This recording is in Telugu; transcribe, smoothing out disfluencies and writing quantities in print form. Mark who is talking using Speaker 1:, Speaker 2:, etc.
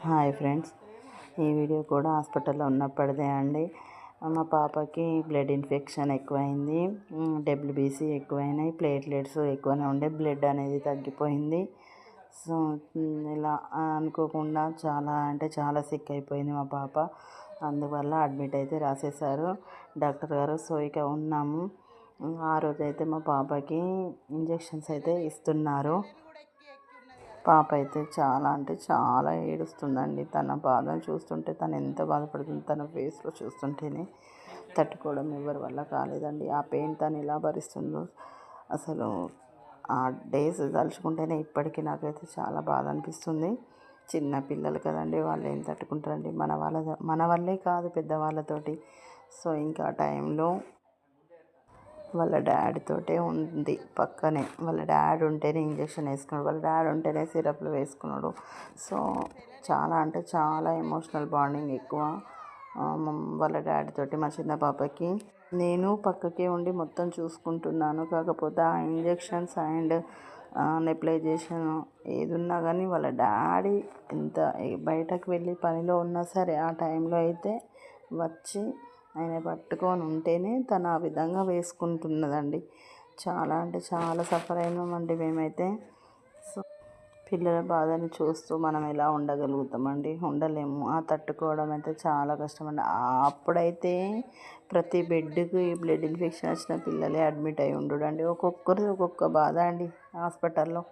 Speaker 1: హాయ్ ఫ్రెండ్స్, ఈ వీడియో కూడా హాస్పిటల్లో ఉన్నప్పటిదే అండి. మా పాపకి బ్లడ్ ఇన్ఫెక్షన్ ఎక్కువైంది, డబ్ల్యూబీసీ ఎక్కువైనాయి, ప్లేట్లెట్స్ ఎక్కువనే ఉండే, బ్లడ్ అనేది తగ్గిపోయింది. సో ఇలా అనుకోకుండా చాలా సిక్ అయిపోయింది మా పాప. అందువల్ల అడ్మిట్ అయితే రాసేసారు డాక్టర్ గారు. సో ఇక ఉన్నాము. ఆ రోజైతే మా పాపకి ఇంజెక్షన్స్ అయితే ఇస్తున్నారు. పాప అయితే చాలా ఏడుస్తుందండి. తన బాధను చూస్తుంటే తను ఎంత బాధపడుతుంది, తన ఫేస్లో చూస్తుంటేనే తట్టుకోవడం ఎవరి వల్ల కాలేదండి. ఆ పెయిన్ తను ఎలా భరిస్తుందో అసలు ఆ డేస్ తలుచుకుంటేనే ఇప్పటికీ నాకైతే చాలా బాధ అనిపిస్తుంది. చిన్న పిల్లలు కదండి, వాళ్ళు ఏం తట్టుకుంటారండి, మన వల్లే కాదు పెద్దవాళ్ళతోటి. సో ఇంకా ఆ టైంలో వాళ్ళ డాడీ తోటే ఉంది పక్కనే. వాళ్ళ డాడీ ఉంటేనే ఇంజెక్షన్ వేసుకున్నాడు, వాళ్ళ డాడీ ఉంటేనే సిరప్లు వేసుకున్నాడు. సో చాలా ఎమోషనల్ బాండింగ్ ఎక్కువ వాళ్ళ డాడీ తోటి మా చిన్న పాపకి. నేను పక్కకే ఉండి మొత్తం చూసుకుంటున్నాను. కాకపోతే ఆ ఇంజెక్షన్స్ అండ్ నెప్లైజేషన్ ఏది ఉన్నా కానీ వాళ్ళ డాడీ ఎంత బయటకు వెళ్ళి పనిలో ఉన్నా సరే ఆ టైంలో అయితే వచ్చి ఆయన పట్టుకొని ఉంటేనే తను ఆ విధంగా వేసుకుంటున్నదండి. చాలా సఫర్ అయినామండి మేమైతే. సో పిల్లల బాధని చూస్తూ మనం ఎలా ఉండగలుగుతామండి? ఉండలేము. ఆ తట్టుకోవడం అయితే చాలా కష్టమండి. అప్పుడైతే ప్రతి బెడ్కి బ్లడ్ ఇన్ఫెక్షన్ వచ్చిన పిల్లలే అడ్మిట్ అయి ఉండుడండి. ఒక్కొక్కరు ఒక్కొక్క బాధ అండి హాస్పిటల్లో.